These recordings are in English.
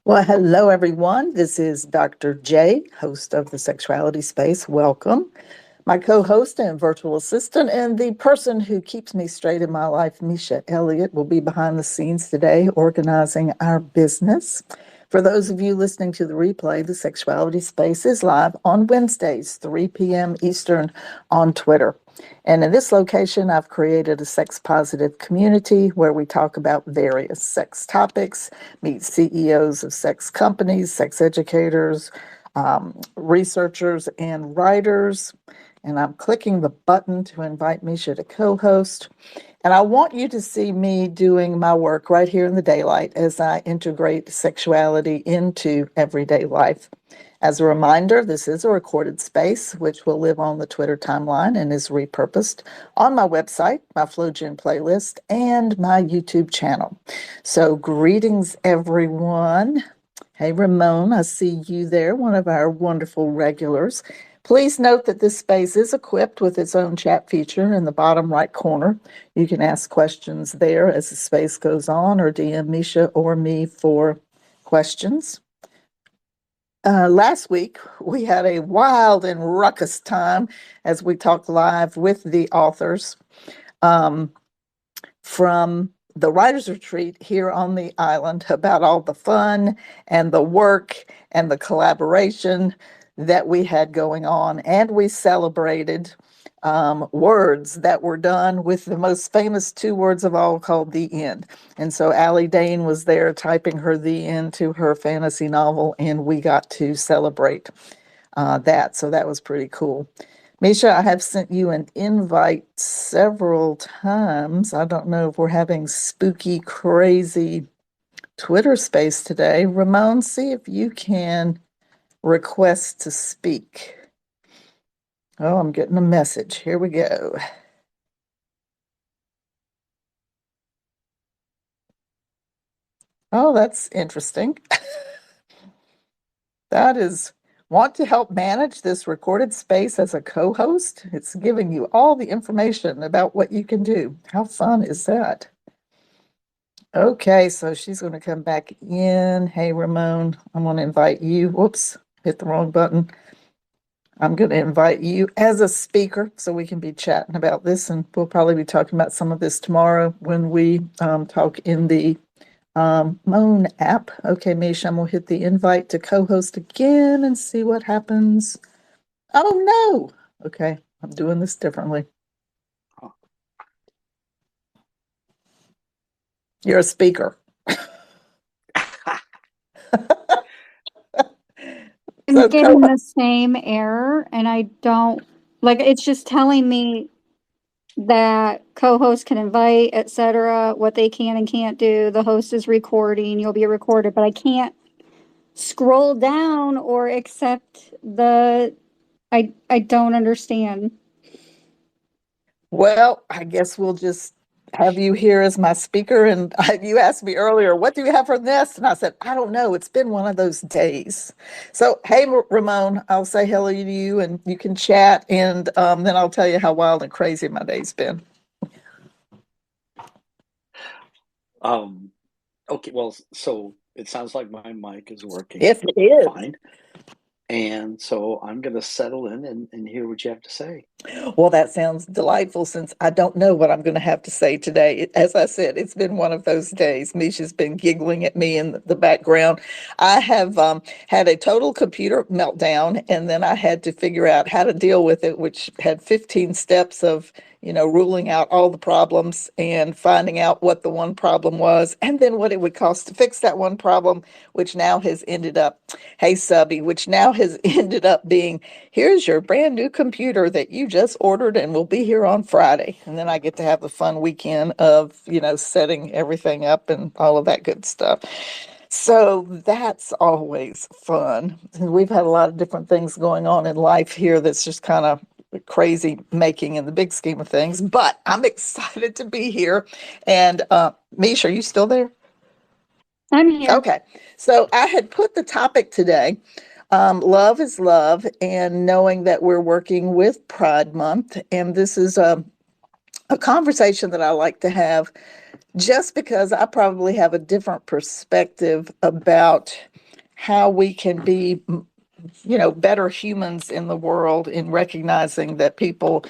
Well, hello, everyone. This is Dr. J, host of the Sexuality Space. Welcome. My co host and virtual assistant, and the person who keeps me straight in my life, Misha Elliott, will be behind the scenes today organizing our business. For those of you listening to the replay, the Sexuality Space is live on Wednesdays, 3 p.m. Eastern on Twitter. And in this location, I've created a sex positive community where we talk about various sex topics, meet CEOs of sex companies, sex educators, researchers, and writers. And I'm clicking the button to invite Misha to co host. And I want you to see me doing my work right here in the daylight as I integrate sexuality into everyday life. As a reminder, this is a recorded space which will live on the Twitter timeline and is repurposed on my website, my FlowGen playlist, and my YouTube channel. So, greetings, everyone. Hey, Ramon, I see you there, one of our wonderful regulars. Please note that this space is equipped with its own chat feature in the bottom right corner. You can ask questions there as the space goes on, or DM Misha or me for questions. Last week, we had a wild and ruckus time as we talked live with the authors um, from the Writers Retreat here on the island about all the fun and the work and the collaboration that we had going on. And we celebrated words that were done with the most famous two words of all called the end. And so Allie Dane was there typing her the end to her fantasy novel, and we got to celebrate that. So that was pretty cool. Misha, I have sent you an invite several times. I don't know if we're having spooky, crazy Twitter space today. Ramon, see if you can request to speak. Oh, I'm getting a message. Here we go. Oh, that's interesting. That is, want to help manage this recorded space as a co-host? It's giving you all the information about what you can do. How fun is that? Okay, so she's going to come back in. Hey, Ramon, I'm going to invite you. Whoops, hit the wrong button. I'm going to invite you as a speaker so we can be chatting about this, and we'll probably be talking about some of this tomorrow when we talk in the Moan app. Okay, Misha, I'm going to hit the invite to co-host again and see what happens. Oh, no. Okay, I'm doing this differently. You're a speaker. I'm getting the same error, and I don't like it's just telling me that co-host can invite, etc., what they can and can't do. The host is recording, you'll be recorded, but I can't scroll down or accept the I don't understand. Well, I guess we'll just have you here as my speaker. And you asked me earlier, what do you have for this? And I said, I don't know. It's been one of those days. So, hey, Ramon, I'll say hello to you and you can chat. And then I'll tell you how wild and crazy my day's been. Okay, well, so it sounds like my mic is working Yes, it is. fine. And so I'm going to settle in and hear what you have to say. Well, that sounds delightful since I don't know what I'm going to have to say today. As I said, it's been one of those days. Misha's been giggling at me in the background. I have had a total computer meltdown, and then I had to figure out how to deal with it, which had 15 steps of ruling out all the problems and finding out what the one problem was, and then what it would cost to fix that one problem, which now has ended up, hey, subby, which now has ended up being, here's your brand new computer that you just ordered and will be here on Friday. And then I get to have a fun weekend of, setting everything up and all of that good stuff. So that's always fun. We've had a lot of different things going on in life here that's just kind of crazy making in the big scheme of things, but I'm excited to be here. And Misha, are you still there? I'm here. Okay. So I had put the topic today, love is love, and knowing that we're working with Pride Month. And this is a conversation that I like to have just because I probably have a different perspective about how we can be, better humans in the world, in recognizing that people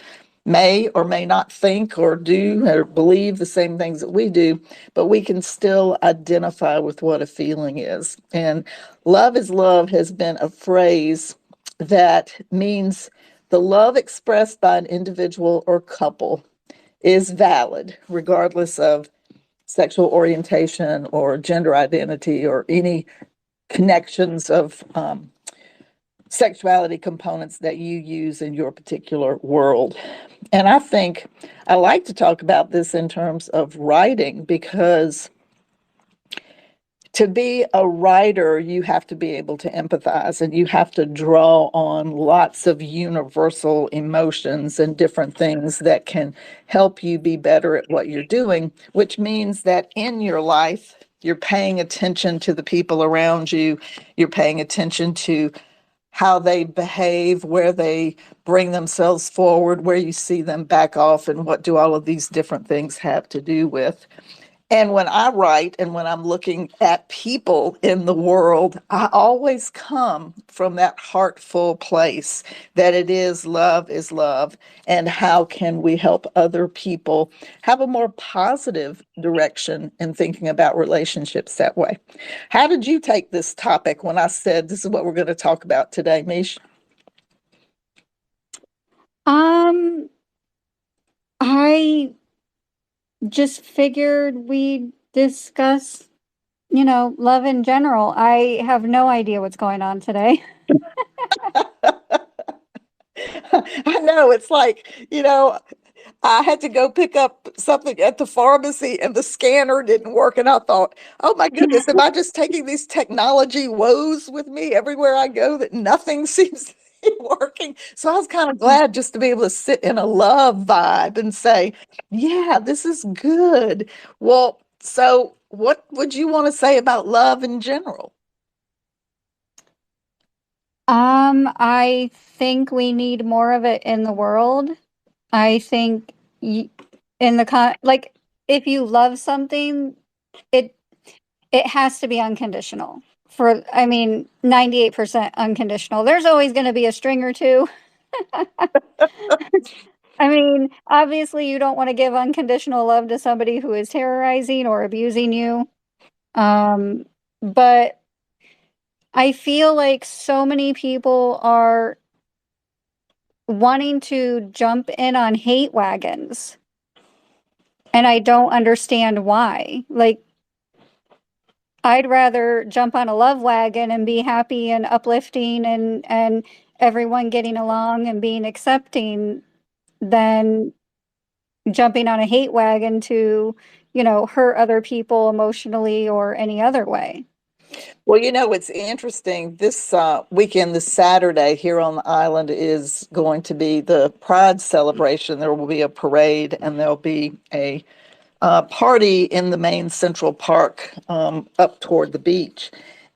may or may not think or do or believe the same things that we do, but we can still identify with what a feeling is. And love is love has been a phrase that means the love expressed by an individual or couple is valid, regardless of sexual orientation or gender identity or any connections of sexuality components that you use in your particular world. And I think I like to talk about this in terms of writing, because to be a writer, you have to be able to empathize, and you have to draw on lots of universal emotions and different things that can help you be better at what you're doing, which means that in your life, you're paying attention to the people around you, you're paying attention to how they behave, where they bring themselves forward, where you see them back off, and what do all of these different things have to do with. And when I write and when I'm looking at people in the world, I always come from that heartful place that it is love, and how can we help other people have a more positive direction in thinking about relationships that way. How did you take this topic when I said this is what we're going to talk about today, Mish? I just figured we'd discuss, love in general. I have no idea what's going on today. I know, it's like, I had to go pick up something at the pharmacy and the scanner didn't work. And I thought, oh my goodness, am I just taking these technology woes with me everywhere I go that nothing seems to be working? So I was kind of glad just to be able to sit in a love vibe and say, yeah, this is good. Well, so what would you want to say about love in general? I think we need more of it in the world. I think in the like, if you love something, it it has to be unconditional. I mean, 98% unconditional. There's always going to be a string or two. I mean, obviously, you don't want to give unconditional love to somebody who is terrorizing or abusing you. But I feel like so many people are wanting to jump in on hate wagons, and I don't understand why. Like, I'd rather jump on a love wagon and be happy and uplifting and everyone getting along and being accepting than jumping on a hate wagon to, hurt other people emotionally or any other way. Well, it's interesting. This weekend, this Saturday here on the island, is going to be the Pride celebration. There will be a parade and there'll be a party in the main Central Park up toward the beach.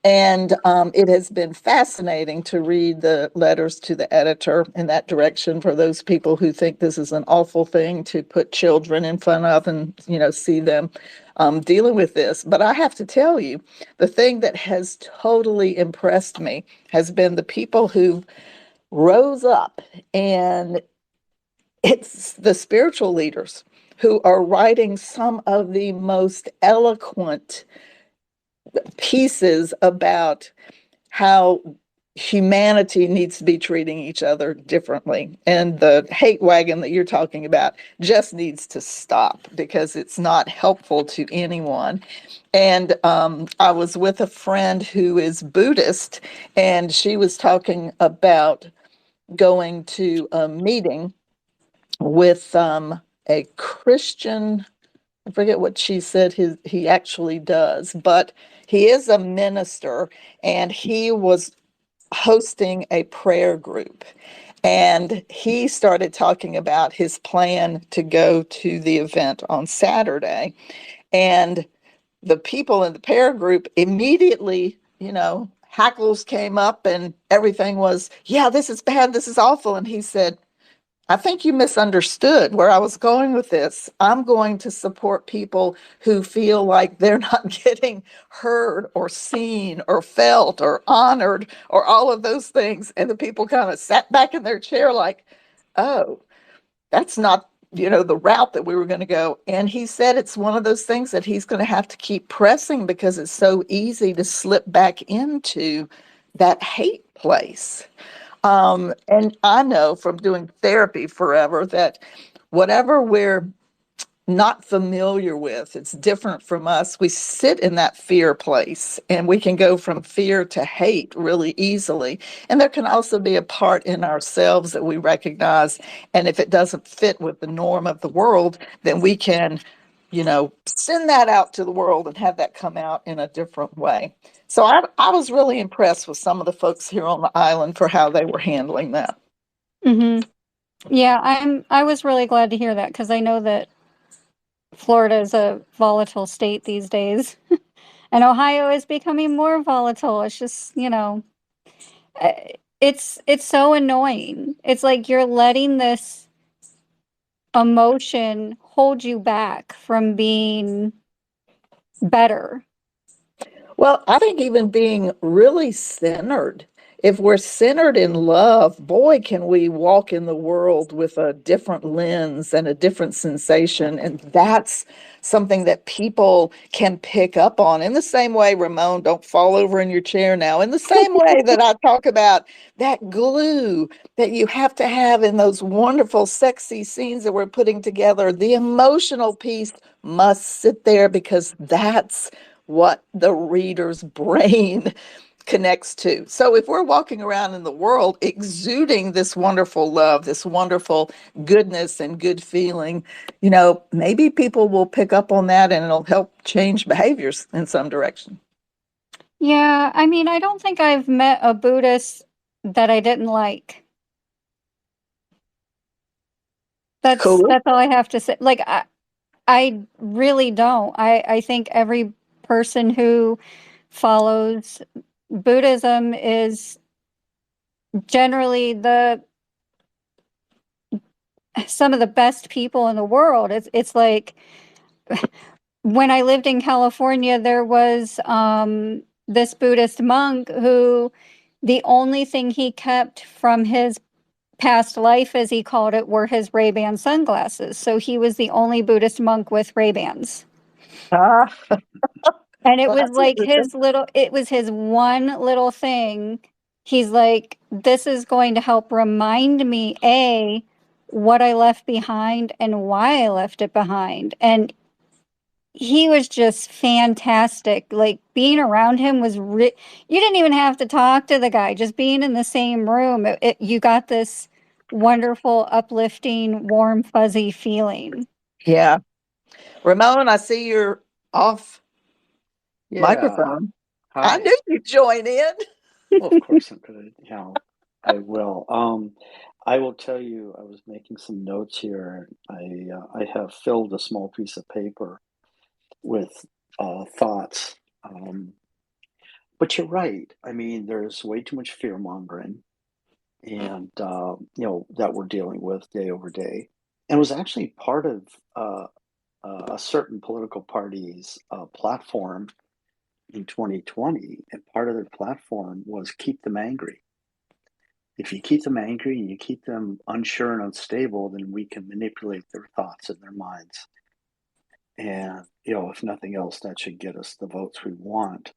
And it has been fascinating to read the letters to the editor in that direction for those people who think this is an awful thing to put children in front of and, see them dealing with this. But I have to tell you, the thing that has totally impressed me has been the people who rose up, and it's the spiritual leaders who are writing some of the most eloquent pieces about how humanity needs to be treating each other differently. And the hate wagon that you're talking about just needs to stop because it's not helpful to anyone. And I was with a friend who is Buddhist, and she was talking about going to a meeting with a Christian. I forget what she said he actually does, but he is a minister, and he was hosting a prayer group. And he started talking about his plan to go to the event on Saturday. And the people in the prayer group immediately, hackles came up and everything was, yeah, this is bad, this is awful. And he said, I think you misunderstood where I was going with this. I'm going to support people who feel like they're not getting heard or seen or felt or honored or all of those things. And the people kind of sat back in their chair like, oh, that's not, the route that we were going to go. And he said it's one of those things that he's going to have to keep pressing because it's so easy to slip back into that hate place. And I know from doing therapy forever that whatever we're not familiar with, it's different from us. We sit in that fear place and we can go from fear to hate really easily. And there can also be a part in ourselves that we recognize. And if it doesn't fit with the norm of the world, then we can, send that out to the world and have that come out in a different way. So I was really impressed with some of the folks here on the island for how they were handling that. Mm-hmm. Yeah, I was really glad to hear that because I know that Florida is a volatile state these days, and Ohio is becoming more volatile. It's just, uh, it's so annoying. It's like you're letting this emotion hold you back from being better. Well, I think even being really centered, if we're centered in love, boy, can we walk in the world with a different lens and a different sensation. And that's something that people can pick up on. In the same way, Ramon, don't fall over in your chair now. In the same way that I talk about that glue that you have to have in those wonderful, sexy scenes that we're putting together, the emotional piece must sit there because that's what the reader's brain connects to. So if we're walking around in the world exuding this wonderful love, this wonderful goodness and good feeling, maybe people will pick up on that and it'll help change behaviors in some direction. Yeah, I mean, I don't think I've met a Buddhist that I didn't like. Cool. That's all I have to say. Like I really don't. I think every person who follows Buddhism is generally the some of the best people in the world. It's like when I lived in California, there was this Buddhist monk who the only thing he kept from his past life, as he called it, were his Ray-Ban sunglasses. So he was the only Buddhist monk with Ray-Bans. Ah, And it well, was that's like interesting. it was his one little thing. He's like, this is going to help remind me, A, what I left behind and why I left it behind. And he was just fantastic. Like being around him was, you didn't even have to talk to the guy, just being in the same room. You got this wonderful, uplifting, warm, fuzzy feeling. Yeah. Ramon, I see you're off Yeah. microphone. I Hi. knew you'd join in. Well, of course I'm gonna, I will. I will tell you, I was making some notes here. I have filled a small piece of paper with thoughts. But you're right. I mean, there's way too much fear mongering, and that we're dealing with day over day. And it was actually part of uh, a certain political party's platform in 2020, and part of their platform was keep them angry. If you keep them angry and you keep them unsure and unstable, then we can manipulate their thoughts and their minds. And, if nothing else, that should get us the votes we want.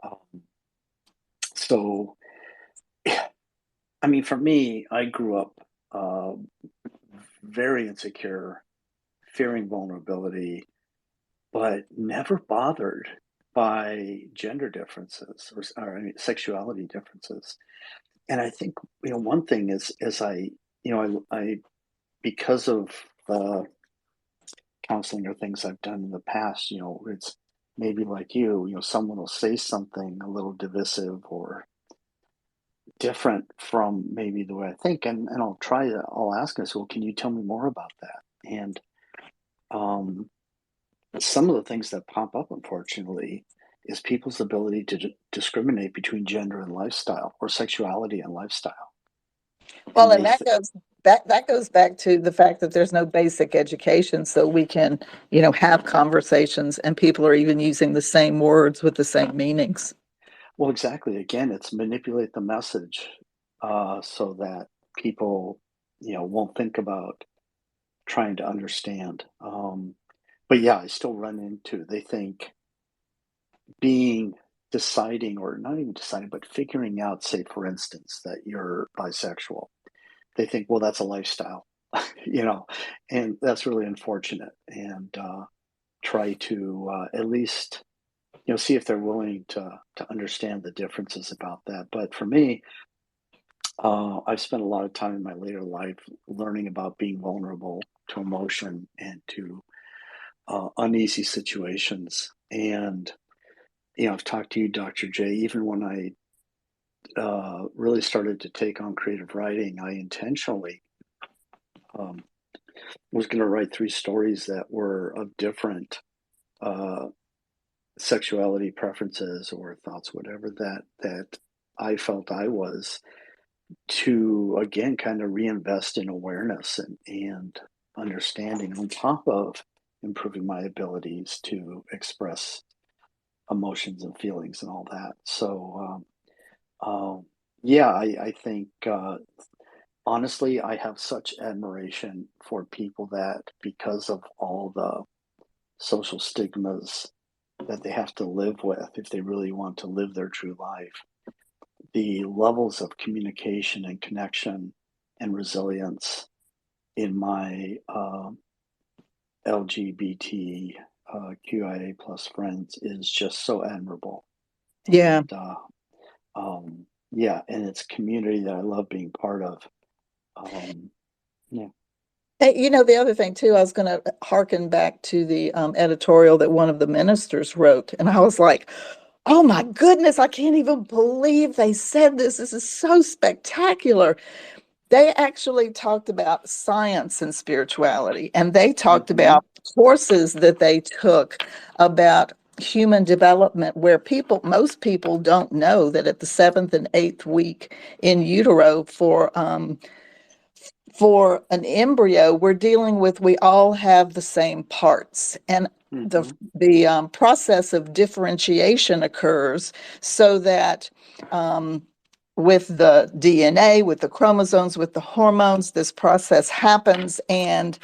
Um, so, I mean, for me, I grew up uh, very insecure, fearing vulnerability, but never bothered by gender differences or I mean, sexuality differences. And I think one thing is I because of counseling or things I've done in the past, it's maybe like someone will say something a little divisive or different from maybe the way I think, and I'll ask us, well, can you tell me more about that? And um, some of the things that pop up, unfortunately, is people's ability to discriminate between gender and lifestyle or sexuality and lifestyle. Well, And and that goes that goes back to the fact that there's no basic education, so we can, have conversations and people are even using the same words with the same meanings. Well, exactly. Again, it's manipulate the message so that people, won't think about trying to understand. But yeah, I still run into, they think being deciding, or not even deciding, but figuring out, say, for instance, that you're bisexual. They think, well, that's a lifestyle, you know, and that's really unfortunate. And try to at least, see if they're willing to understand the differences about that. But for me, I've spent a lot of time in my later life learning about being vulnerable to emotion and to uneasy situations. And I've talked to you, Dr. J. Even when I really started to take on creative writing, I intentionally um, was going to write 3 stories that were of different uh, sexuality preferences or thoughts, whatever that I felt I was, to again kind of reinvest in awareness and understanding on top of improving my abilities to express emotions and feelings and all that. So yeah, I think honestly, I have such admiration for people that, because of all the social stigmas that they have to live with if they really want to live their true life, the levels of communication and connection and resilience in my LGBT QIA plus friends is just so admirable. Yeah. And yeah, and it's a community that I love being part of. Yeah. Hey, the other thing too, I was going to harken back to the editorial that one of the ministers wrote, and I was like, "Oh my goodness, I can't even believe they said this. This is so spectacular." They actually talked about science and spirituality, and they talked Hmm. about courses that they took about human development, where most people don't know that at the 7th and 8th week in utero for an embryo, we're dealing with, we all have the same parts. And the, Hmm. the process of differentiation occurs so that with the DNA, with the chromosomes, with the hormones, this process happens, and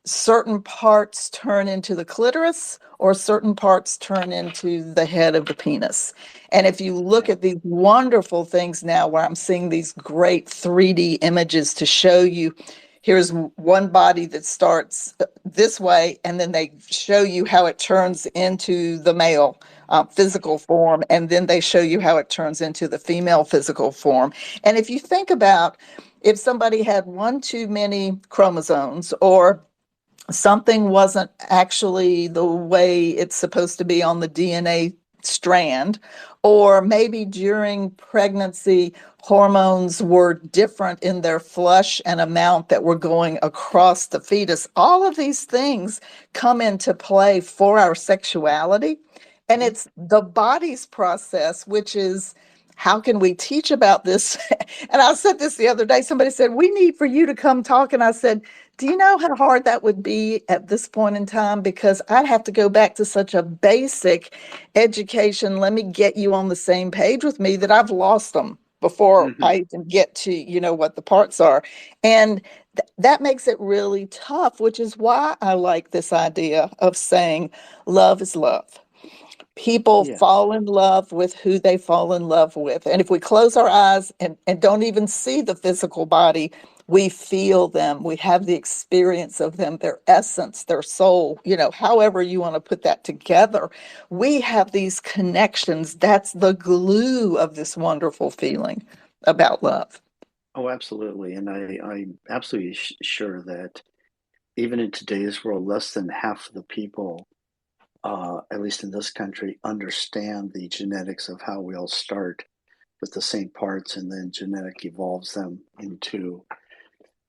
certain parts turn into the clitoris or certain parts turn into the head of the penis. And if you look Yeah. at these wonderful things now, where I'm seeing these great 3D images to show you, here's one body that starts this way, and then they show you how it turns into the male physical form, and then they show you how it turns into the female physical form. And if you think about, if somebody had one too many chromosomes, or something wasn't actually the way it's supposed to be on the DNA strand, or maybe during pregnancy, hormones were different in their flush and amount that were going across the fetus. All of these things come into play for our sexuality. And Mhm. it's the body's process, which is, how can we teach about this? And I said this the other day. Somebody said, "We need for you to come talk." And I said, "Do you know how hard that would be at this point in time? Because I'd have to go back to such a basic education. Let me get you on the same page with me, that I've lost them before Mhm. I even get to, what the parts are." And that makes it really tough, which is why I like this idea of saying love is love. People Yes. fall in love with who they fall in love with. And if we close our eyes and don't even see the physical body, we feel them. We have the experience of them, their essence, their soul, however you want to put that together. We have these connections. That's the glue of this wonderful feeling about love. Oh, absolutely. And I'm absolutely sure that even in today's world, less than half of the people, at least in this country, understand the genetics of how we all start with the same parts, and then genetic evolves them into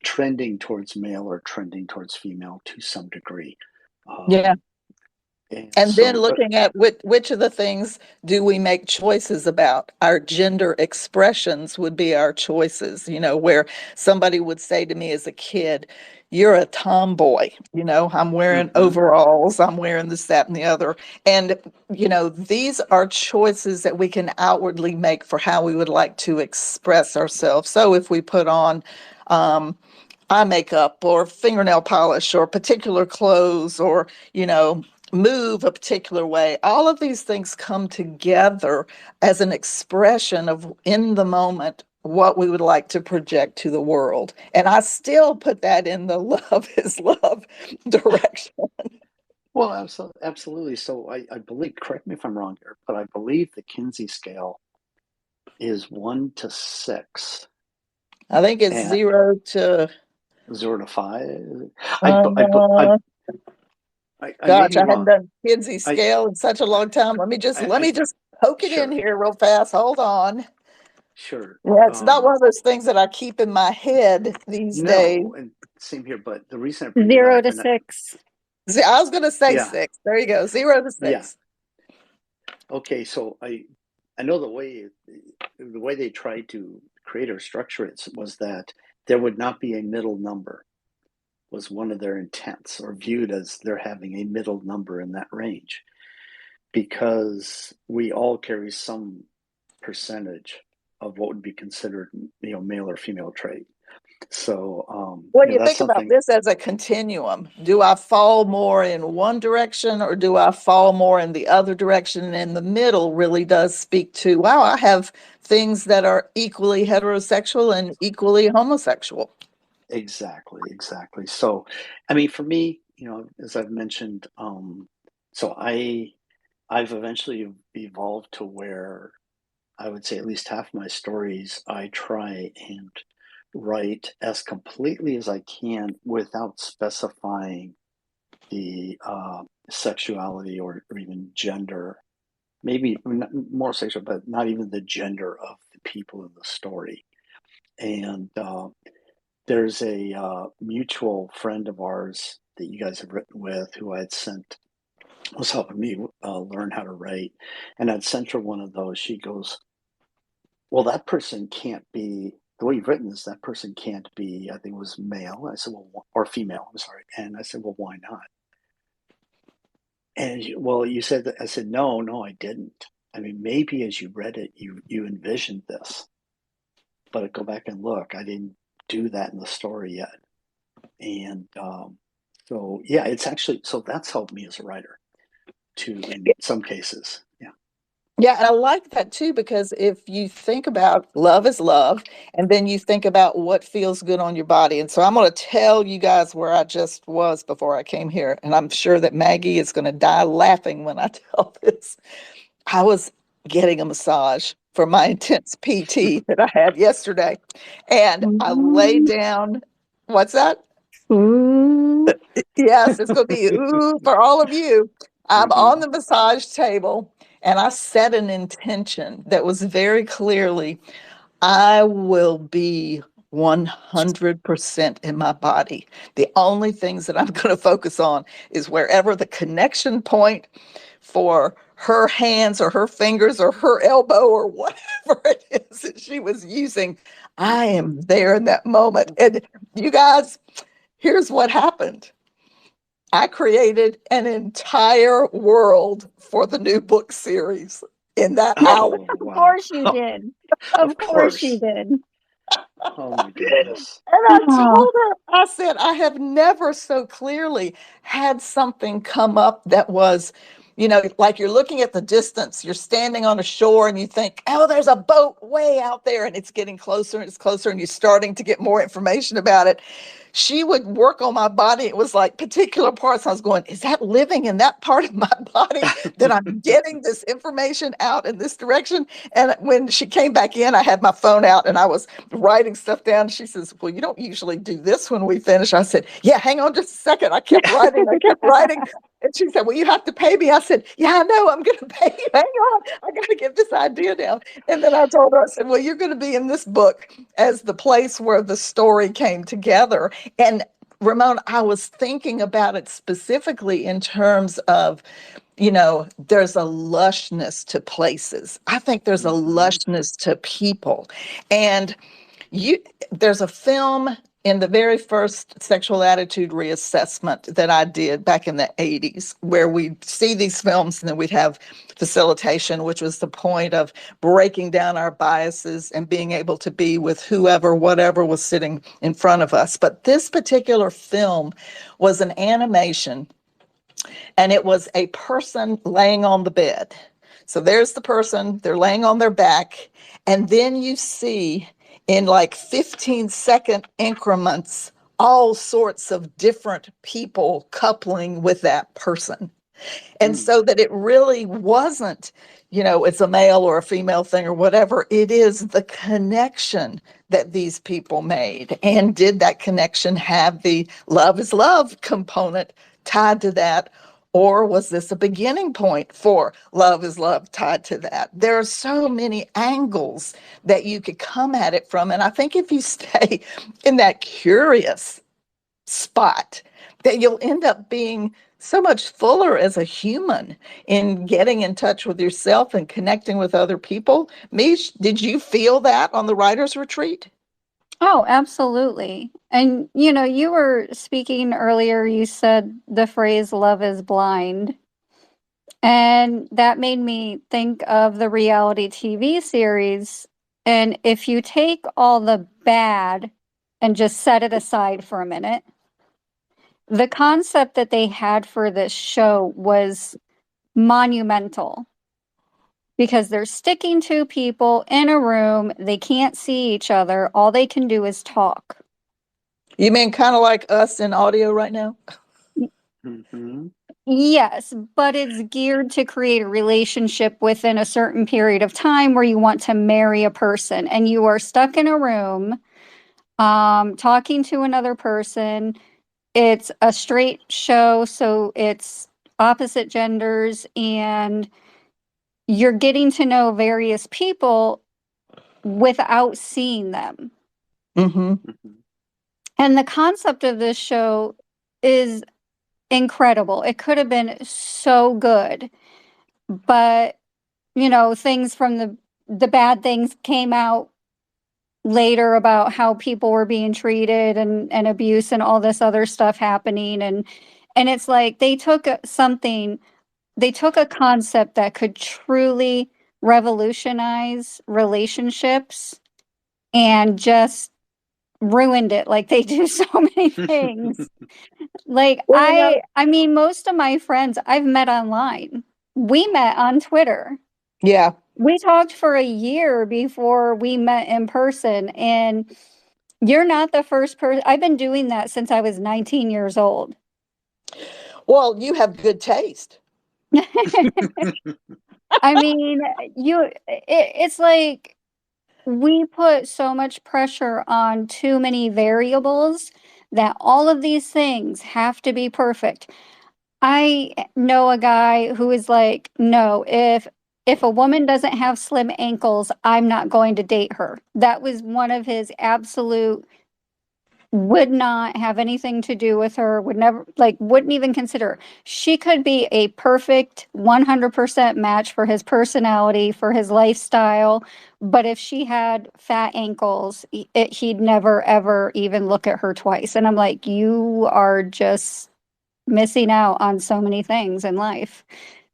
trending towards male or trending towards female to some degree. Yeah. Um, And then so, looking at which of the things do we make choices about? Our gender expressions would be our choices, where somebody would say to me as a kid, "You're a tomboy, I'm wearing mhm, overalls, I'm wearing this, that, and the other." And, these are choices that we can outwardly make for how we would like to express ourselves. So if we put on, eye makeup or fingernail polish or particular clothes or, move a particular way. All of these things come together as an expression of in the moment what we would like to project to the world. And I still put that in the love is love direction. well, absolutely. So I believe, correct me if I'm wrong here, but I believe the Kinsey scale is 1 to 6 I think it's and 0 to 5. I, bu- I, bu- uh, I may gosh, be I hadn't wrong. done Kinsey I, scale in such a long time. Let me just I, let I me just poke it in sure, here real fast. Hold on. sure. Yeah, it's not one of those things that I keep in my head these days. No, and same here. But the reason I bring it Zero up, to and six. See, I was going to say yeah, 6. There you go. 0 to yeah. 6. Okay, so I know the way they tried to create or structure it was that there would not be a middle number, was one of their intents, or viewed as there having a middle number in that range, because we all carry some percentage of what would be considered, male or female trait. So, Well, you that's think about something. this as a continuum. Do I fall more in one direction or do I fall more in the other direction? And in the middle really does speak to, wow, I have things that are equally heterosexual and equally homosexual. Exactly, exactly. So, I mean, for me, as I've mentioned, so I've eventually evolved to where I would say at least half my stories I try and write as completely as I can without specifying the sexuality or even gender. Maybe more sexual, but not even the gender of the people in the story. And there's a mutual friend of ours that you guys have written with, who I had sent, was helping me learn how to write, and I'd sent her one of those. She goes, "Well, that person can't be the way you've written this. That person can't be." I think it was male. I said, "Well, or female." I'm sorry, and I said, "Well, why not?" And well, you said that. I said, "No, no, I didn't. I mean, maybe as you read it, you envisioned this, but go back and look. I didn't do that in the story yet." And so, yeah, it's actually, so that's helped me as a writer too, in some cases. Yeah, Yeah, and I like that too, because if you think about love is love, and then you think about what feels good on your body. And so I'm going to tell you guys where I just was before I came here. And I'm sure that Maggie is going to die laughing when I tell this. I was getting a massage for my intense PT that I had yesterday. And I lay Ooh. down. What's that? Ooh. Yes, it's going to be ooh for all of you. I'm on hmm, the massage table and I set an intention that was very clearly, I will be 100% in my body. The only things that I'm going to focus on is wherever the connection point for her hands or her fingers or her elbow or whatever it is that she was using. I hmm. am there in that moment. And you guys, here's what happened. I created an entire world for the new book series in that hour. Oh Of wow! course you did. Of Of course you course. did. Oh my goodness. And I Oh, told her, I said, I have never so clearly had something come up that was, like you're looking at the distance, you're standing on a shore and you think, oh, there's a boat way out there and it's getting closer and it's closer and you're starting to get more information about it. She would work on my body. It was like particular parts. I was going, is that living in that part of my body that I'm getting this information out in this direction? And when she came back in, I had my phone out and I was writing stuff down. She says, well, you don't usually do this when we finish. I said, yeah, hang on just a second. I kept writing. I kept writing. And she said, well, you have to pay me. I said, yeah, I know. I'm going to pay you. Hang on. I got to get this idea down. And then I told her, I said, well, you're going to be in this book as the place where the story came together. And Ramon, I was thinking about it specifically in terms of, there's a lushness to places. I think there's a lushness to people. And you there's a film in the very first sexual attitude reassessment that I did back in the 80s where we'd see these films and then we'd have facilitation, which was the point of breaking down our biases and being able to be with whoever, whatever was sitting in front of us. But this particular film was an animation, and it was a person laying on the bed. So there's the person, they're laying on their back, and then you see in like 15-second increments all sorts of different people coupling with that person. And so that it really wasn't, it's a male or a female thing or whatever. It is the connection that these people made. And did that connection have the love is love component tied to that? Or was this a beginning point for love is love tied to that? There are so many angles that you could come at it from. And I think if you stay in that curious spot, that you'll end up being so much fuller as a human in getting in touch with yourself and connecting with other people. Mish, did you feel that on the writer's retreat? Oh, absolutely. And you were speaking earlier, you said the phrase love is blind. And that made me think of the reality TV series. And if you take all the bad and just set it aside for a minute, the concept that they had for this show was monumental because they're sticking two people in a room. They can't see each other. All they can do is talk. You mean kind of like us in audio right now? Mm-hmm. Yes, but it's geared to create a relationship within a certain period of time where you want to marry a person and you are stuck in a room talking to another person. It's a straight show, so it's opposite genders, and you're getting to know various people without seeing them. Mm-hmm. And the concept of this show is incredible. It could have been so good, but things from the bad things came out later about how people were being treated and abuse and all this other stuff happening, and it's like they took a concept that could truly revolutionize relationships and just ruined it like they do so many things. Like Well, I mean most of my friends I've met online. We met on Twitter. yeah. We talked for a year before we met in person, and you're not the first person. I've been doing that since I was 19 years old. Well, you have good taste. I mean, it's like we put so much pressure on too many variables that all of these things have to be perfect. I know a guy who is like, no, if a woman doesn't have slim ankles, I'm not going to date her. That was one of his absolute, would not have anything to do with her, would never, like, wouldn't even consider her. She could be a perfect 100% match for his personality, for his lifestyle, but if she had fat ankles, he'd never ever even look at her twice. And I'm like, you are just missing out on so many things in life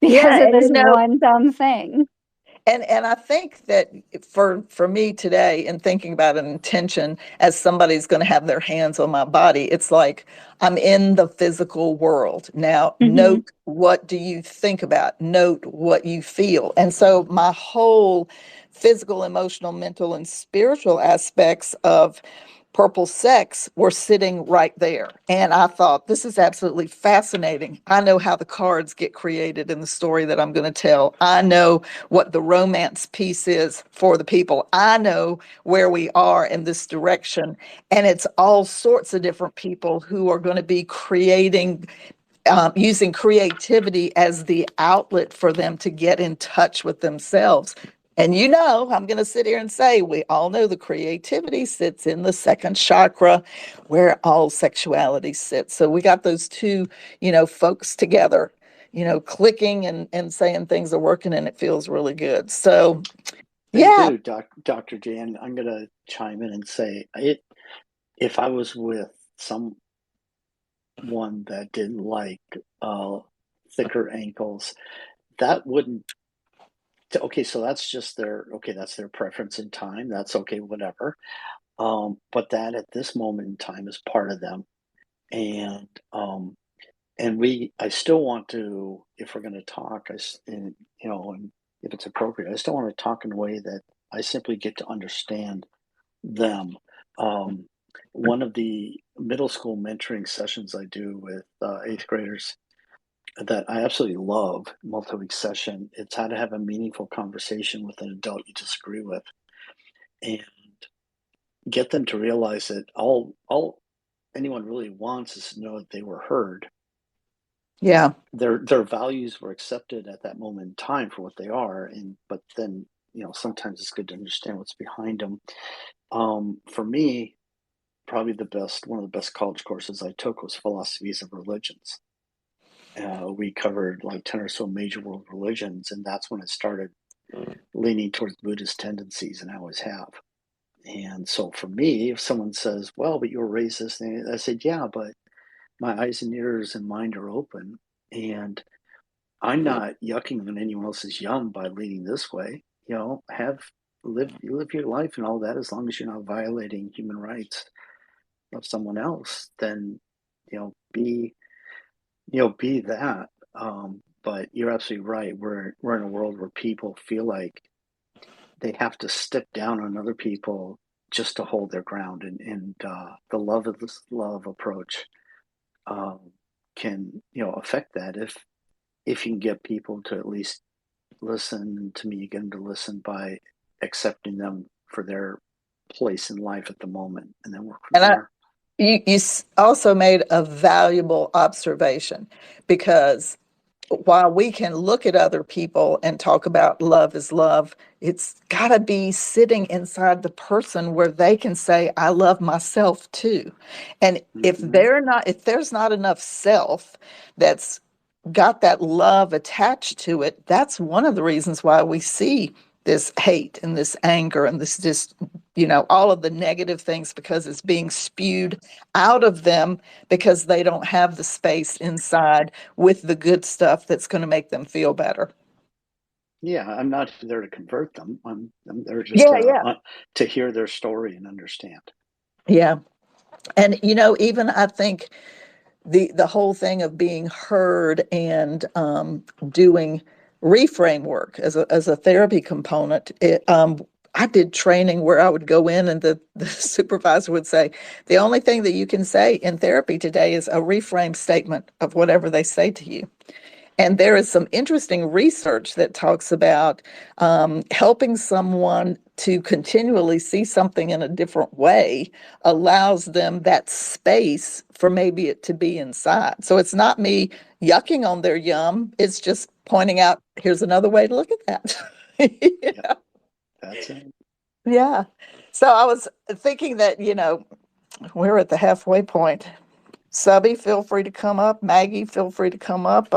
because Yeah, of and this one dumb thing. And I think that for me today, in thinking about an intention as somebody's going to have their hands on my body, it's like I'm in the physical world. Now, Hmm. note what do you think about? Note what you feel. And so my whole physical, emotional, mental, and spiritual aspects of purple sex were sitting right there. And I thought, this is absolutely fascinating. I know how the cards get created in the story that I'm going to tell. I know what the romance piece is for the people. I know where we are in this direction. And it's all sorts of different people who are going to be creating, using creativity as the outlet for them to get in touch with themselves. And I'm going to sit here and say we all know the creativity sits in the second chakra where all sexuality sits. So we got those two, folks together, clicking and saying things are working and it feels really good. So, They yeah, do, Dr. Jan. I'm going to chime in and say if I was with someone that didn't like thicker ankles, that wouldn't. Okay, so that's their preference in time. That's okay, whatever. But that at this moment in time is part of them, and I still want to, if we're going to talk, and if it's appropriate, I still want to talk in a way that I simply get to understand them. Um, One of the middle school mentoring sessions I do with eighth graders that I absolutely love, multi-week session, it's how to have a meaningful conversation with an adult you disagree with, and get them to realize that all anyone really wants is to know that they were heard. yeah. Their values were accepted at that moment in time for what they are, but then sometimes it's good to understand what's behind them. For me, probably one of the best college courses I took was philosophies of religions. We covered like 10 or so major world religions, and that's when I started leaning towards Buddhist tendencies, and I always have. And so for me, if someone says, well, but you were raised this thing, I said, yeah, but my eyes and ears and mind are open. And I'm not yucking on anyone else's yum by leading this way. Live your life and all that, as long as you're not violating human rights of someone else, then be be that. But you're absolutely right. We're in a world where people feel like they have to step down on other people just to hold their ground, and the love of this love approach um, can affect that if you can get people to at least listen. To me, you get them to listen by accepting them for their place in life at the moment, and then work from And there. you also made a valuable observation because while we can look at other people and talk about love is love, it's got to be sitting inside the person where they can say, I love myself too. And Hmm. if there's not enough self that's got that love attached to it, that's one of the reasons why we see this hate and this anger and this just, all of the negative things because it's being spewed out of them because they don't have the space inside with the good stuff that's going to make them feel better. Yeah, I'm not there to convert them. I'm there just Yeah, yeah. to hear their story and understand. Yeah. And even I think the whole thing of being heard and doing reframe work as a therapy component. I did training where I would go in and the supervisor would say, the only thing that you can say in therapy today is a reframe statement of whatever they say to you. And there is some interesting research that talks about helping someone to continually see something in a different way allows them that space for maybe it to be inside. So it's not me yucking on their yum, it's just pointing out here's another way to look at that. Yep, that's it. Yeah. So I was thinking that, we're at the halfway point. Subby, feel free to come up. Maggie, feel free to come up.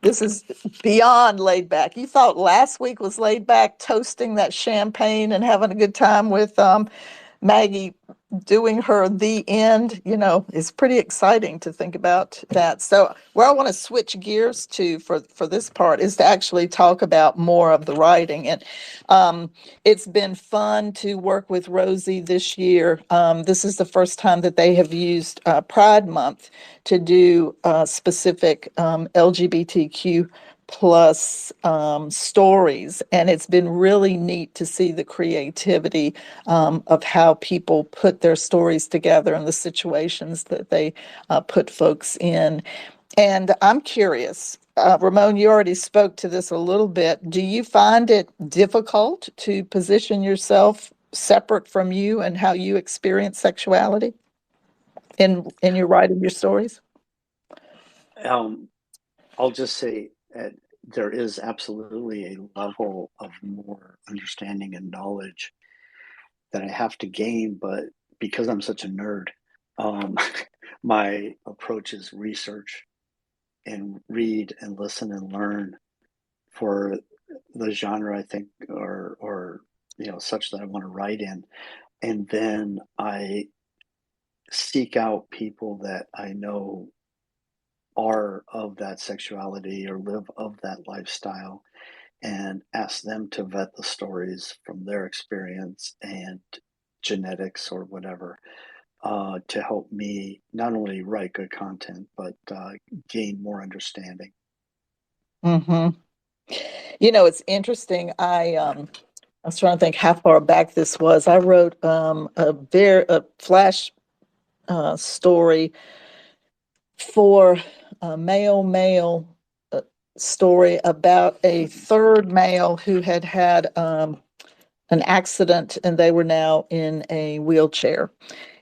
This is beyond laid back. You thought last week was laid back, toasting that champagne and having a good time with Maggie doing her the end, is pretty exciting to think about that. So where I want to switch gears to for this part is to actually talk about more of the writing. And it's been fun to work with Rosie this year. This is the first time that they have used Pride Month to do specific LGBTQ plus stories. And it's been really neat to see the creativity of how people put their stories together and the situations that they put folks in. And I'm curious, Ramon, you already spoke to this a little bit. Do you find it difficult to position yourself separate from you and how you experience sexuality in your writing your stories? Um, I'll just say there is absolutely a level of more understanding and knowledge that I have to gain, but because I'm such a nerd, um, my approach is research and read and listen and learn for the genre I think or such that I want to write in. And then I seek out people that I know are of that sexuality or live of that lifestyle and ask them to vet the stories from their experience and genetics or whatever, to help me not only write good content, but gain more understanding. Hmm. It's interesting. I was trying to think how far back this was. I wrote a flash story for a male uh, story about a third male who had had an accident and they were now in a wheelchair.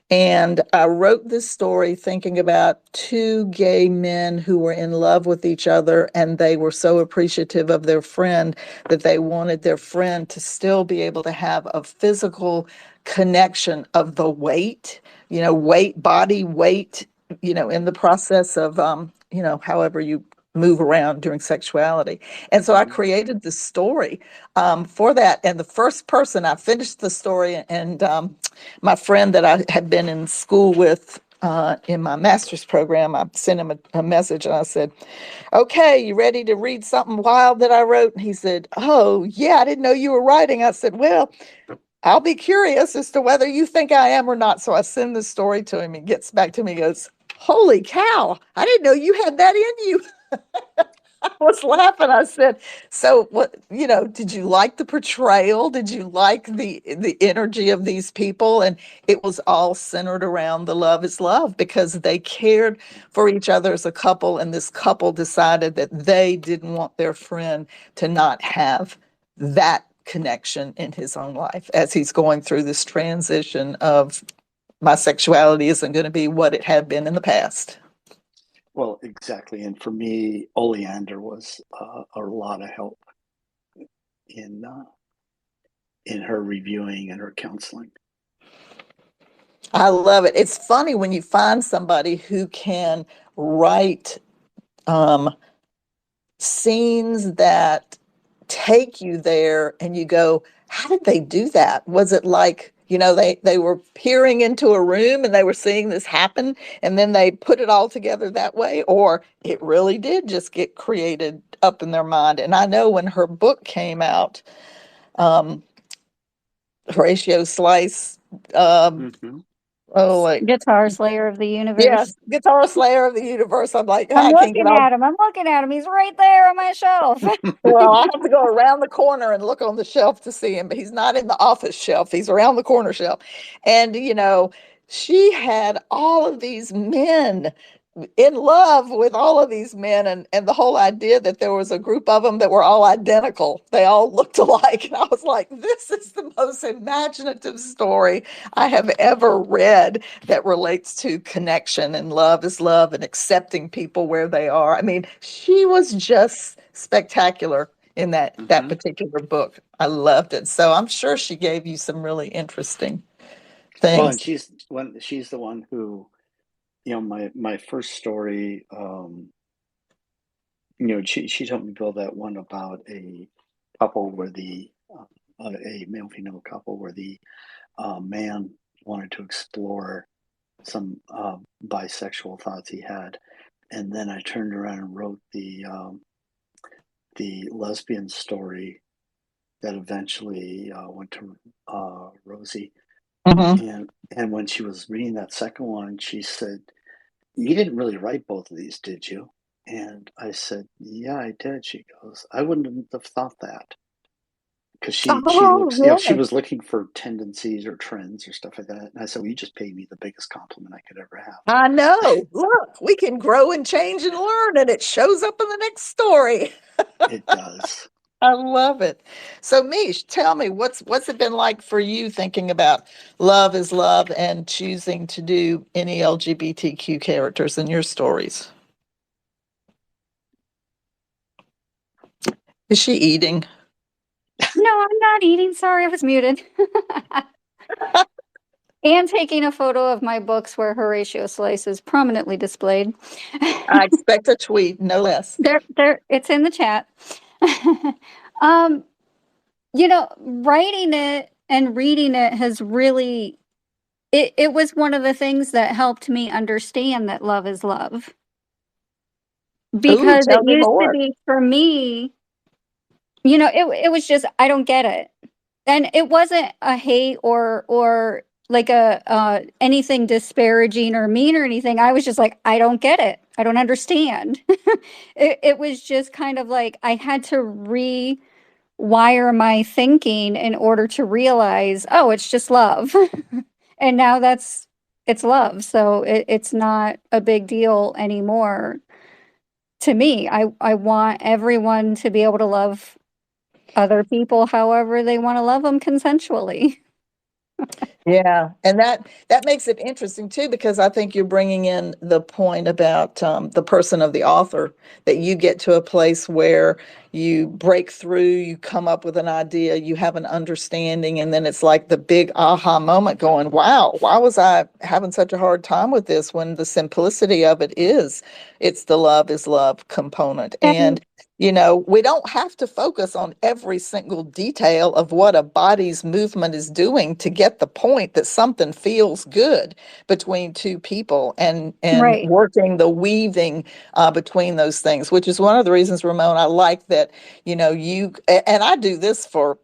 And I wrote this story thinking about two gay men who were in love with each other, and they were so appreciative of their friend that they wanted their friend to still be able to have a physical connection of the weight, body weight, in the process of, however you move around during sexuality. And so I Hmm. created this story for that. And the first person I finished the story, and my friend that I had been in school with in my master's program, I sent him a message and I said, "Okay, you ready to read something wild that I wrote?" And he said, "Oh, yeah, I didn't know you were writing." I said, "Well, I'll be curious as to whether you think I am or not." So I send the story to him. He gets back to me, he goes, "Holy cow, I didn't know you had that in you." I was laughing. I said, "So what, did you like the portrayal? Did you like the energy of these people?" And it was all centered around the love is love because they cared for each other as a couple, and this couple decided that they didn't want their friend to not have that connection in his own life as he's going through this transition of my sexuality isn't going to be what it had been in the past. Well, exactly. And for me, Oleander was a lot of help in uh, in her reviewing and her counseling. I love it. It's funny when you find somebody who can write um, scenes that take you there and you go, how did they do that? Was it like, they were peering into a room and they were seeing this happen and then they put it all together that way? Or it really did just get created up in their mind? And I know when her book came out, um, Horatio Slice, um, Hmm. oh, like, Guitar Slayer of the yes, Universe. Guitar Slayer of the Universe. I'm like, I'm I can't get looking all. at him. I'm looking at him. He's right there on my shelf. Well, I have to go around the corner and look on the shelf to see him, but he's not in the office shelf. He's around the corner shelf. And, she had all of these men in love with all of these men, and the whole idea that there was a group of them that were all identical. They all looked alike. And I was like, this is the most imaginative story I have ever read that relates to connection and love is love and accepting people where they are. I mean, she was just spectacular in that Hmm. particular book. I loved it. So I'm sure she gave you some really interesting Well, things. and she's the one who, my first story, she told me build that one about a couple where a male female couple where the man wanted to explore some bisexual thoughts he had, and then I turned around and wrote the lesbian story that eventually went to Rosie. Hmm. And when she was reading that second one, she said, "You didn't really write both of these, did you?" And I said, "Yeah, I did." She goes, "I wouldn't have thought that." Because she Oh, looks, she yeah. was looking for tendencies or trends or stuff like that. And I said, "Well, you just paid me the biggest compliment I could ever have." I know. Look, we can grow and change and learn, and it shows up in the next story. It does. I love it. So, Mish, tell me, what's it been like for you thinking about love is love and choosing to do any LGBTQ characters in your stories? Is she eating? No, I'm not eating. Sorry, I was muted. And taking a photo of my books where Horatio Slice is prominently displayed. I expect a tweet, no less. It's in the chat. Writing it and reading it has really, it was one of the things that helped me understand that love is love. Ooh, Because it tell me used to more. be for me, it was just, I don't get it. And it wasn't a hate or like a anything disparaging or mean or anything. I was just like, I don't get it. I don't understand. It was just kind of like I had to rewire my thinking in order to realize, oh, it's just love. And now it's love. So it's not a big deal anymore to me. I want everyone to be able to love other people however they want to love them consensually. Yeah, and that makes it interesting too, because I think you're bringing in the point about the person of the author, that you get to a place where you break through, you come up with an idea, you have an understanding, and then it's like the big aha moment going, wow, why was I having such a hard time with this when the simplicity of it is, it's the love is love component. And And we don't have to focus on every single detail of what a body's movement is doing to get the point that something feels good between two people, and right. working the weaving between those things, which is one of the reasons, Ramon, I like that, and I do this for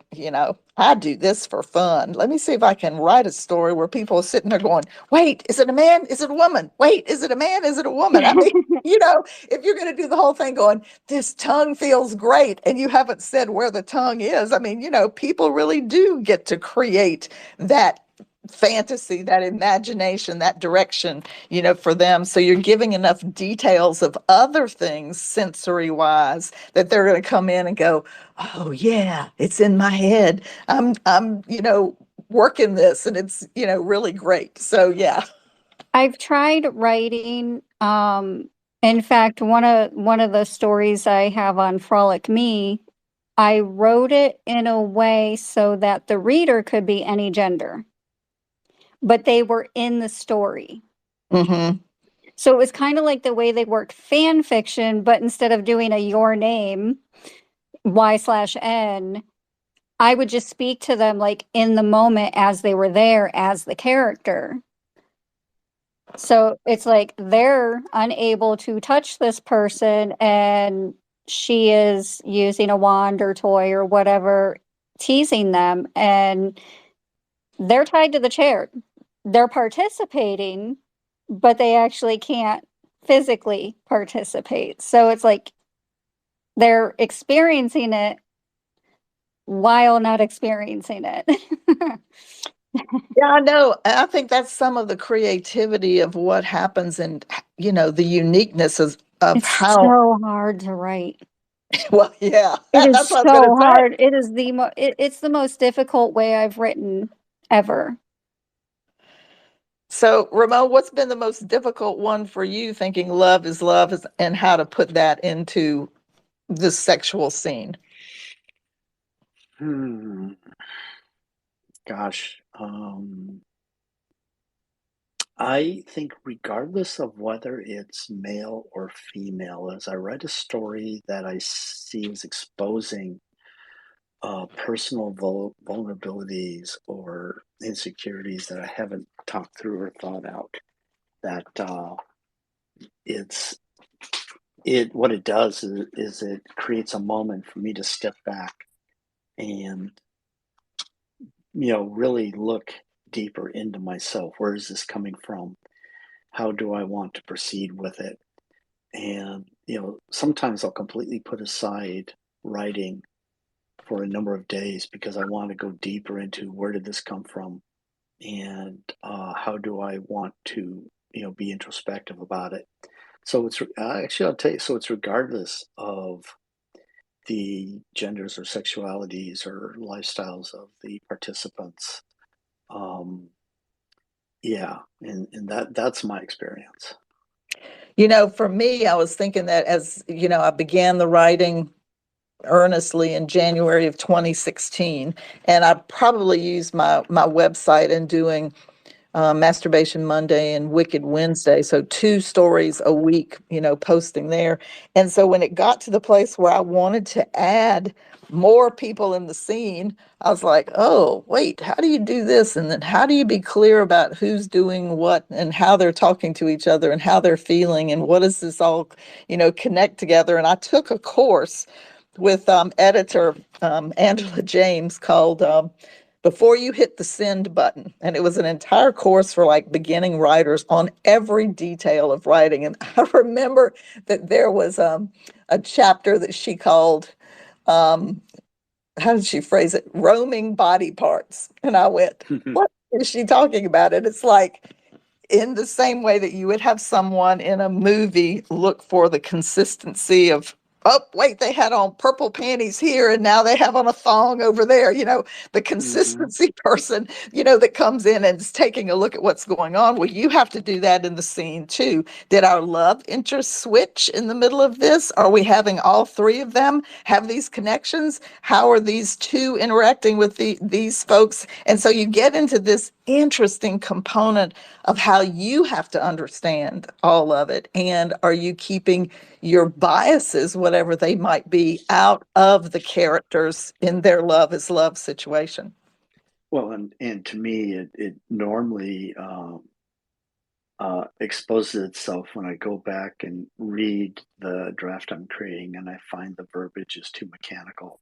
fun. Let me see if I can write a story where people are sitting there going, wait, is it a man? Is it a woman? Wait, is it a man? Is it a woman? I mean, if you're going to do the whole thing going, this tongue feels great, and you haven't said where the tongue is. I mean, people really do get to create that fantasy, that imagination, that direction, for them. So you're giving enough details of other things sensory wise that they're going to come in and go, oh yeah, it's in my head. I'm working this, and it's, really great. So yeah. I've tried writing. In fact, one of the stories I have on Frolic Me, I wrote it in a way so that the reader could be any gender, but they were in the story. Mm-hmm. So it was kind of like the way they worked fan fiction, but instead of doing a your name, Y/N, I would just speak to them like in the moment as they were there as the character. So it's like they're unable to touch this person and she is using a wand or toy or whatever, teasing them, and they're tied to the chair. They're participating, but they actually can't physically participate. So it's like they're experiencing it while not experiencing it. Yeah, I know. I think that's some of the creativity of what happens, and the uniqueness of It's how. so hard to write. Well, yeah, It that's is what I was going to so say. hard. It is it's the most difficult way I've written ever. So, Ramon, what's been the most difficult one for you, thinking love is, and how to put that into the sexual scene? Hmm. Gosh. I think regardless of whether it's male or female, as I write a story that I see as exposing personal vulnerabilities or insecurities that I haven't talked through or thought out, that it's it what it does is it creates a moment for me to step back and really look deeper into myself. Where is this coming from? How do I want to proceed with it? And sometimes I'll completely put aside writing for a number of days because I want to go deeper into where did this come from, and how do I want to be introspective about it. So it's actually, I'll tell you, so it's regardless of the genders or sexualities or lifestyles of the participants. um, yeah, and that's my experience. For me, I was thinking that as, I began the writing, earnestly in January of 2016. And I probably used my website in doing Masturbation Monday and Wicked Wednesday. So 2 stories a week, posting there. And so when it got to the place where I wanted to add more people in the scene, I was like, oh, wait, how do you do this? And then how do you be clear about who's doing what and how they're talking to each other and how they're feeling and what does this all, connect together? And I took a course with editor Angela James called Before You Hit the Send Button. And it was an entire course for like beginning writers on every detail of writing. And I remember that there was a chapter that she called, um, how did she phrase it? Roaming body parts. And I went, what is she talking about? And it's like, in the same way that you would have someone in a movie look for the consistency of, oh, wait, they had on purple panties here and now they have on a thong over there, the consistency person, that comes in and is taking a look at what's going on. Well, you have to do that in the scene too. Did our love interest switch in the middle of this? Are we having all three of them have these connections? How are these two interacting with these folks? And so you get into this interesting component of how you have to understand all of it. And are you keeping your biases, whatever they might be, out of the characters in their love is love situation? Well, and to me, it normally exposes itself when I go back and read the draft I'm creating and I find the verbiage is too mechanical.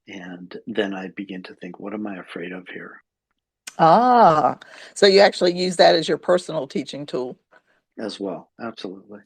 And then I begin to think, what am I afraid of here Ah, so you actually use that as your personal teaching tool. as well? Absolutely.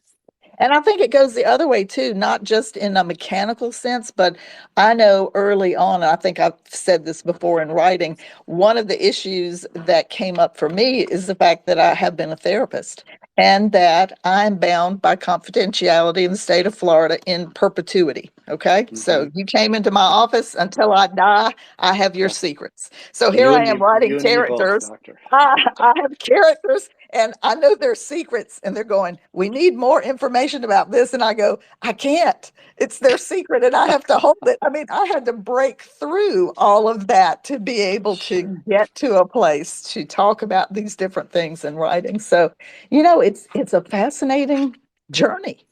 And I think it goes the other way too, not just in a mechanical sense, but I know early on, I think I've said this before in writing, one of the issues that came up for me is the fact that I have been a therapist and that I'm bound by confidentiality in the state of Florida in perpetuity. Okay. Hmm. So you came into my office until I die, I have your Yeah. secrets. So here I am writing You and me both, characters. doctor. I have characters and I know their secrets, and they're going, we need more information about this. And I go, I can't. It's their secret, and I have to hold it. I mean, I had to break through all of that to be able to Sure. get to a place to talk about these different things in writing. So, it's a fascinating journey.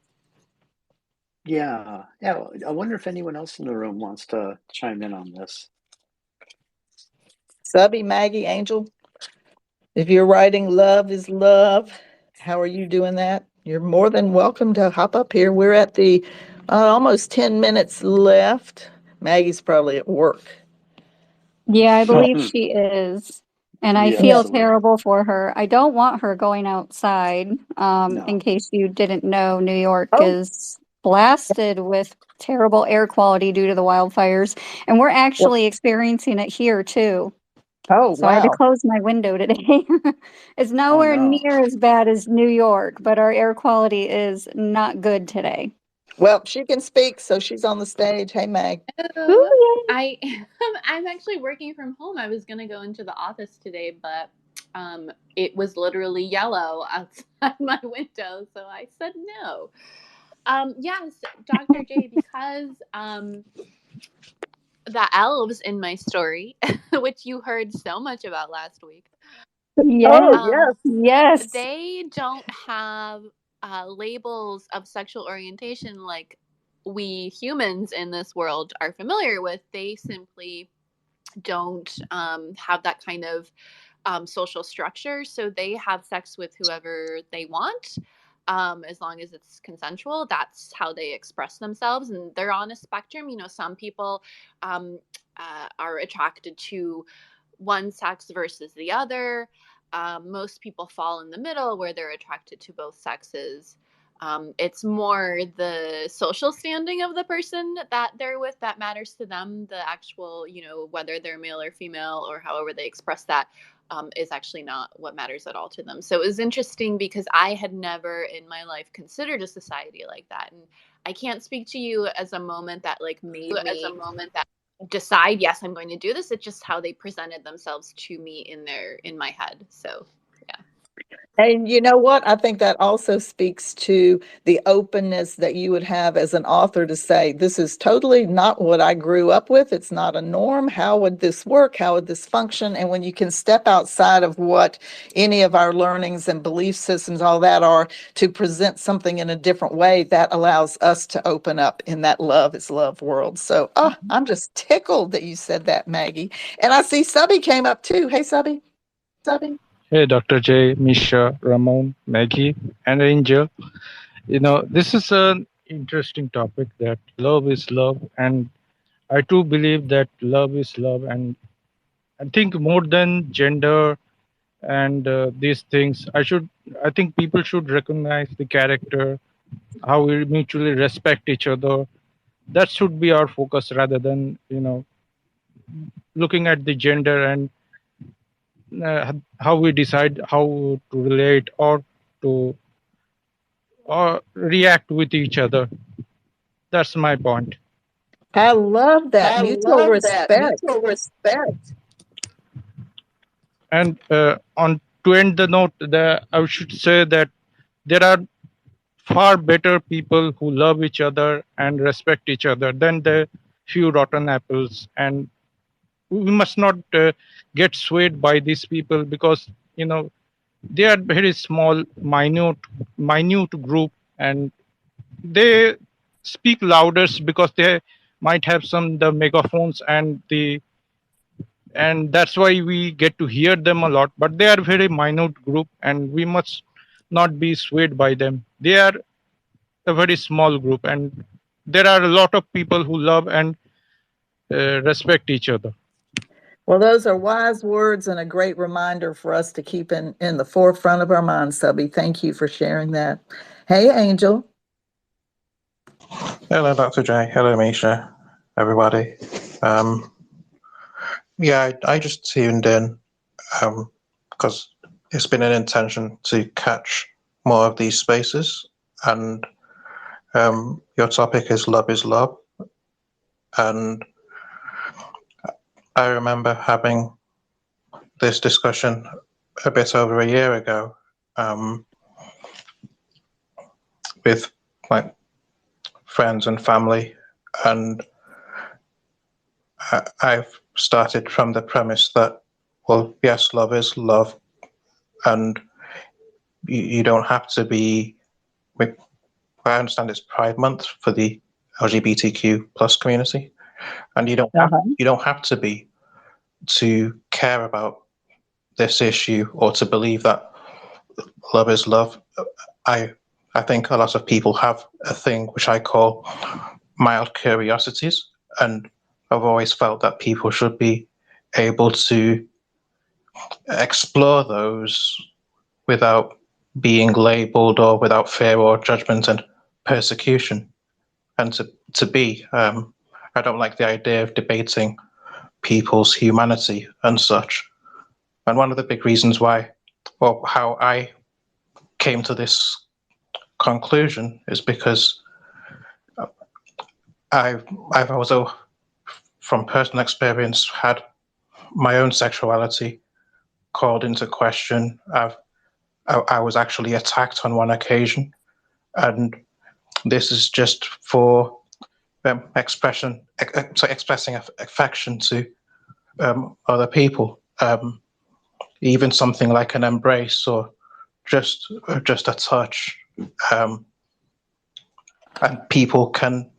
Yeah. Yeah. I wonder if anyone else in the room wants to chime in on this. Subby, Maggie, Angel, if you're writing Love is Love, how are you doing that? You're more than welcome to hop up here. We're at the almost 10 minutes left. Maggie's probably at work. Yeah, I believe she is. And I Yeah, Yeah. feel absolutely. terrible for her. I don't want her going outside. In No. case you didn't know, New York Oh, is blasted with terrible air quality due to the wildfires. And we're well, actually experiencing it here too. oh, So I had to wow. close my window today. It's Oh, nowhere no. near as bad as New York, but our air quality is not good today. Well, she can speak, so she's on the stage. Hey, Mag. Ooh, Hello. yay. I am I'm actually working from home. I was gonna go into the office today, but it was literally yellow outside my window, so I said no. Yes, Dr. J, because the elves in my story, which you heard so much about last week, Oh, Yeah. um, yes. Yes. they don't have labels of sexual orientation like we humans in this world are familiar with. They simply don't have that kind of social structure. So they have sex with whoever they want. As long as it's consensual, that's how they express themselves. And they're on a spectrum. You know, some people um, are attracted to one sex versus the other. Most people fall in the middle where they're attracted to both sexes. It's more the social standing of the person that they're with that matters to them. The actual, whether they're male or female or however they express that is actually not what matters at all to them. So it was interesting because I had never in my life considered a society like that. And I can't speak to you as a moment that like made me decide, yes, I'm going to do this. It's just how they presented themselves to me in my head. So yeah. And you know what? I think that also speaks to the openness that you would have as an author to say, this is totally not what I grew up with. It's not a norm. How would this work? How would this function? And when you can step outside of what any of our learnings and belief systems, all that are, to present something in a different way, that allows us to open up in that love is love world. So, I'm just tickled that you said that, Maggie. And I see Subby came up too. Hey, Subby. Subby. Hey, Dr. J, Misha, Ramon, Maggie, and Angel. This is an interesting topic that love is love, and I too believe that love is love. And I think more than gender and these things, I think people should recognize the character, how we mutually respect each other. That should be our focus rather than, looking at the gender and how we decide how to relate to or react with each other. That's my point. I love that I mutual love that respect. mutual respect. And on to end the note, I should say that there are far better people who love each other and respect each other than the few rotten apples. And we must not get swayed by these people because they are very small, minute group, and they speak louder because they might have some the megaphones and that's why we get to hear them a lot, but they are very minute group and we must not be swayed by them. They are a very small group, and there are a lot of people who love and respect each other. Well, those are wise words and a great reminder for us to keep in the forefront of our minds, Subby. Thank you for sharing that. Hey, Angel. Hello, Dr. J. Hello, Misha. Everybody. Yeah, I just tuned in because it's been an intention to catch more of these spaces. And your topic is love is love. And I remember having this discussion a bit over a year ago with my friends and family. And I've started from the premise that, well, yes, love is love. And you don't have to be, I understand it's Pride Month for the LGBTQ plus community. And you don't have to be to care about this issue or to believe that love is love. I think a lot of people have a thing which I call mild curiosities, and I've always felt that people should be able to explore those without being labeled or without fear or judgment and persecution. And to be, I don't like the idea of debating people's humanity and such. And one of the big reasons why, or how I came to this conclusion is because I've also, from personal experience, had my own sexuality called into question. I was actually attacked on one occasion, and this is just for expressing affection to other people. Even something like an embrace or just a touch, and people can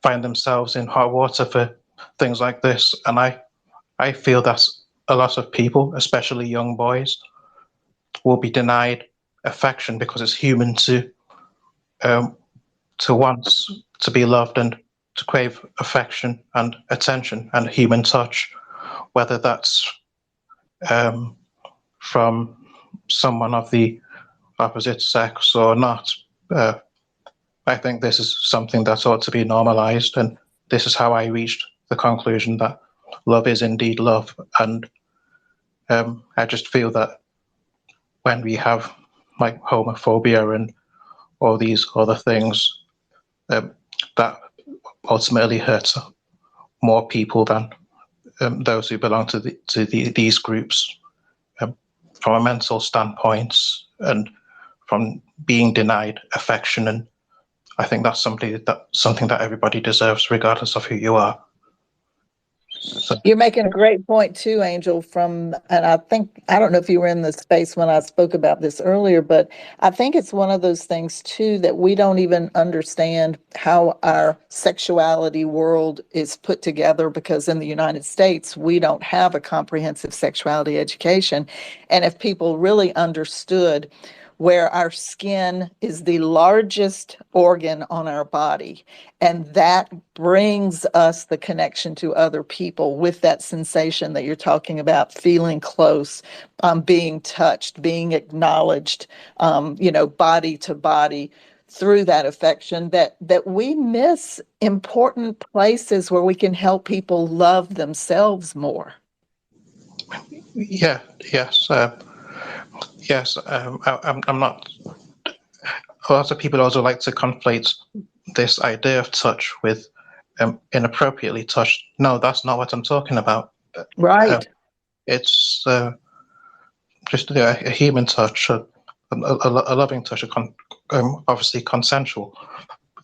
find themselves in hot water for things like this. And I feel that a lot of people, especially young boys, will be denied affection because it's human to want to be loved and to crave affection and attention and human touch, whether that's from someone of the opposite sex or not. I think this is something that ought to be normalized, and this is how I reached the conclusion that love is indeed love. And I just feel that when we have like homophobia and all these other things, that ultimately hurts more people than those who belong to these groups. from a mental standpoint and from being denied affection. And I think that's something that everybody deserves, regardless of who you are. So, You're making a great point too, Angel, and I don't know if you were in the space when I spoke about this earlier, but I think it's one of those things too that we don't even understand how our sexuality world is put together, because in the United States, we don't have a comprehensive sexuality education. And if people really understood where our skin is the largest organ on our body, and that brings us the connection to other people with that sensation that you're talking about, feeling close, being touched, being acknowledged, body to body through that affection, that we miss important places where we can help people love themselves more. yeah, yes, yes. I'm not. A lot of people also like to conflate this idea of touch with inappropriately touched. No, that's not what I'm talking about. Right. It's just a human touch, a loving touch, obviously consensual,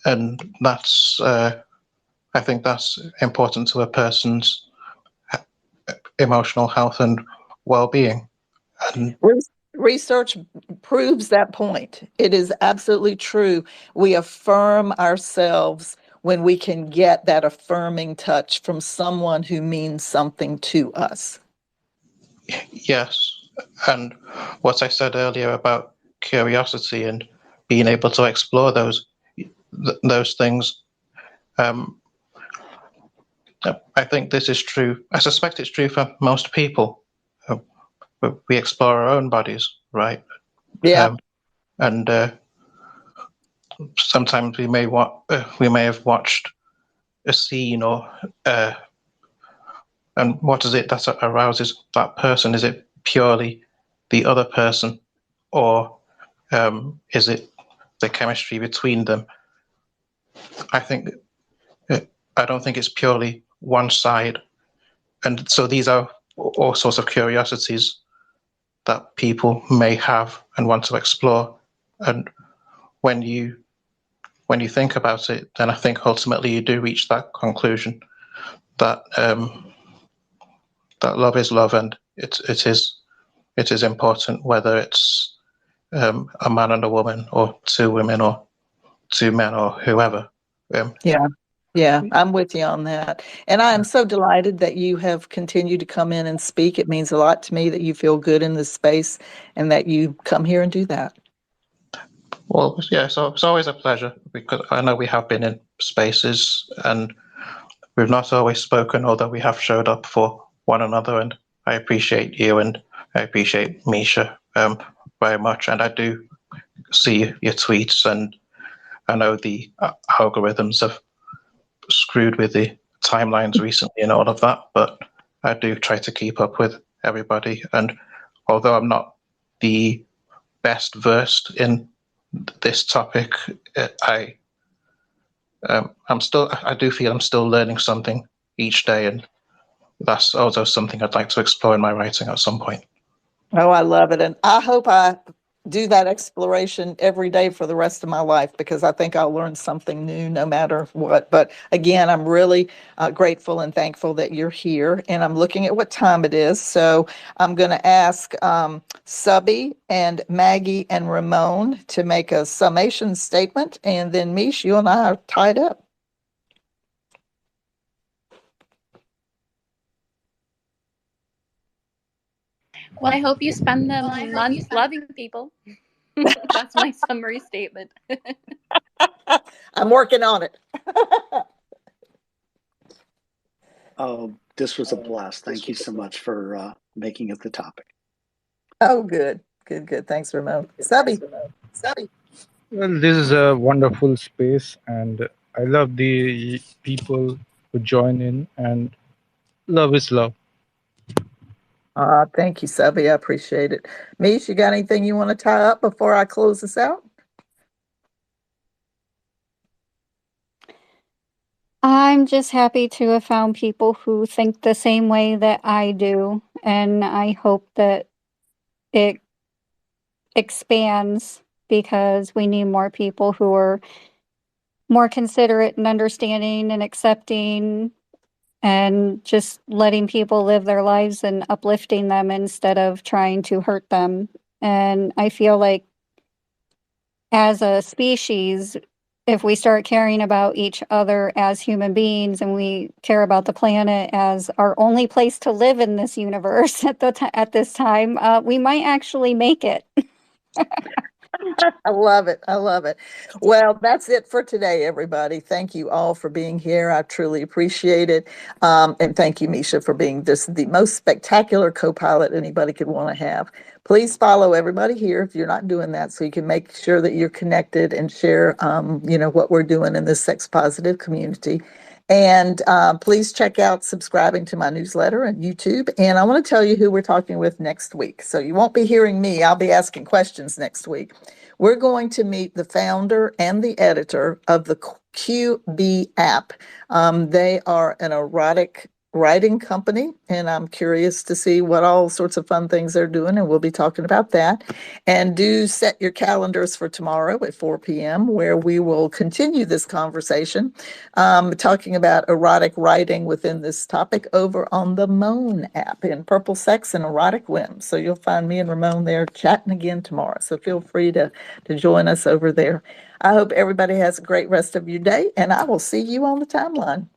and that's. I think that's important to a person's emotional health and well-being. And Research proves that point. It is absolutely true. We affirm ourselves when we can get that affirming touch from someone who means something to us. yes, and what I said earlier about curiosity and being able to explore those things. I think this is true. I suspect it's true for most people. We explore our own bodies, right? Yeah. And sometimes we may have watched a scene, or and what is it that arouses that person? Is it purely the other person, or is it the chemistry between them? I think I don't think it's purely one side, and so these are all sorts of curiosities that people may have and want to explore. And when you think about it, then I think ultimately you do reach that conclusion that that love is love, and it is important whether it's a man and a woman, or two women, or two men, or whoever. Yeah, I'm with you on that. And I am so delighted that you have continued to come in and speak. It means a lot to me that you feel good in this space and that you come here and do that. Well, yeah, so it's always a pleasure, because I know we have been in spaces and we've not always spoken, although we have showed up for one another. And I appreciate you, and I appreciate Misha very much. And I do see your tweets, and I know the algorithms have screwed with the timelines recently and all of that, but I do try to keep up with everybody. And although I'm not the best versed in this topic, I do feel I'm still learning something each day, and that's also something I'd like to explore in my writing at some point. Oh, I love it. And I hope I do that exploration every day for the rest of my life, because I think I'll learn something new no matter what. But again, I'm really grateful and thankful that you're here. And I'm looking at what time it is. So I'm going to ask Subby and Maggie and Ramon to make a summation statement. And then Mish, you and I are tied up. Well, I hope you spend the month loving people. That's my summary statement. I'm working on it. Oh, this was a blast. Thank you so much for making it the topic. Oh, good. Good, good. Thanks, Ramon. Subby. Well, this is a wonderful space, and I love the people who join in, and love is love. Thank you, Subby. I appreciate it. Mish, you got anything you want to tie up before I close this out? I'm just happy to have found people who think the same way that I do. And I hope that it expands because we need more people who are more considerate and understanding and accepting and just letting people live their lives and uplifting them instead of trying to hurt them. And I feel like as a species, if we start caring about each other as human beings and we care about the planet as our only place to live in this universe at this time, we might actually make it. I love it. I love it. Well, that's it for today, everybody. Thank you all for being here. I truly appreciate it. And thank you, Misha, for being just the most spectacular co-pilot anybody could want to have. Please follow everybody here if you're not doing that, so you can make sure that you're connected and share, what we're doing in this sex positive community. And please check out subscribing to my newsletter and YouTube. And I want to tell you who we're talking with next week. So you won't be hearing me. I'll be asking questions next week. We're going to meet the founder and the editor of the QB app. They are an erotic writing company, and I'm curious to see what all sorts of fun things they're doing, and we'll be talking about that. And do set your calendars for tomorrow at 4 p.m., where we will continue this conversation, talking about erotic writing within this topic over on the Moan app in Purple Sex and Erotic Whims. So you'll find me and Ramon there chatting again tomorrow. So feel free to join us over there. I hope everybody has a great rest of your day, and I will see you on the timeline.